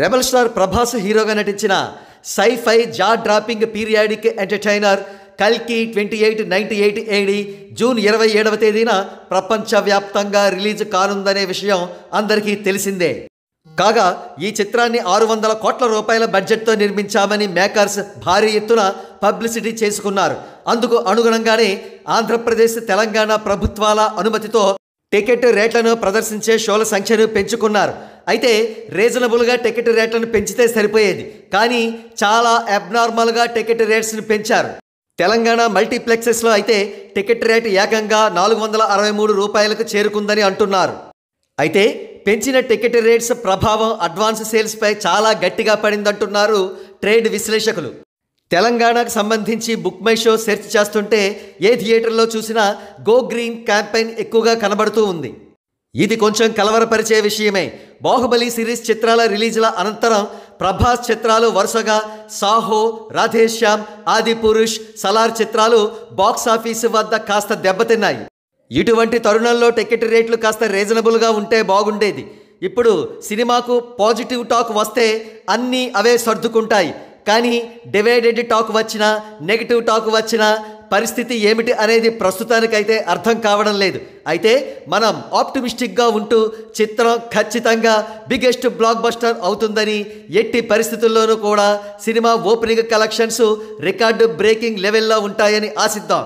Rebel star Prabhas హీరోగా నటించిన సై-ఫై జా డ్రాపింగ్ పీరియాడిక్ ఎంటర్టైనర్ కల్కి 2898 ఏడి జూన్ 27వ తేదీన ప్రపంచవ్యాప్తంగా రిలీజ్ కానుందనే విషయం అందరికీ తెలిసిందే. కాగా ఈ చిత్రాన్ని 600 కోట్ల రూపాయల బడ్జెట్తో నిర్మించామని మేకర్స్ భారీ ఎత్తున పబ్లిసిటీ చేసుకున్నారు. అందుకు అనుగుణంగానే ఆంధ్రప్రదేశ్, తెలంగాణ ప్రభుత్వాల అనుమతితో టికెట్ రేట్లను ప్రదర్శించే షోల సంఖ్యను పెంచుకున్నారు. అయితే రీజనబుల్గా టికెట్ రేట్లను పెంచితే సరిపోయేది, కానీ చాలా అబ్నార్మల్గా టికెట్ రేట్స్ని పెంచారు. తెలంగాణ మల్టీప్లెక్సెస్లో అయితే టికెట్ రేటు ఏకంగా 463 రూపాయలకు చేరుకుందని అంటున్నారు. అయితే పెంచిన టికెట్ రేట్స్ ప్రభావం అడ్వాన్స్ సేల్స్పై చాలా గట్టిగా పడిందంటున్నారు ట్రేడ్ విశ్లేషకులు. తెలంగాణకు సంబంధించి బుక్ మై షో సెర్చ్ చేస్తుంటే ఏ థియేటర్లో చూసినా గో గ్రీన్ క్యాంపెయిన్ ఎక్కువగా కనబడుతూ ఉంది. ఇది కొంచెం కలవరపరిచే విషయమే. బాహుబలి సిరీస్ చిత్రాల రిలీజ్ల అనంతరం ప్రభాస్ చిత్రాలు వరుసగా సాహో, రాధేశ్యామ్, ఆది పురుష్, సలార్ చిత్రాలు బాక్సాఫీసు వద్ద కాస్త దెబ్బతిన్నాయి. ఇటువంటి తరుణంలో టికెట్ రేట్లు కాస్త రీజనబుల్గా ఉంటే బాగుండేది. ఇప్పుడు సినిమాకు పాజిటివ్ టాక్ వస్తే అన్నీ అవే సర్దుకుంటాయి. కానీ డివైడెడ్ టాక్ వచ్చినా, నెగిటివ్ టాక్ వచ్చినా పరిస్థితి ఏమిటి అనేది ప్రస్తుతానికైతే అర్థం కావడం లేదు. అయితే మనం ఆప్టిమిస్టిక్గా ఉంటూ చిత్రం ఖచ్చితంగా బిగ్గెస్ట్ బ్లాక్ బస్టర్ అవుతుందని, ఎట్టి పరిస్థితుల్లోనూ కూడా cinema opening collections record breaking లెవెల్లో ఉంటాయని ఆశిద్దాం.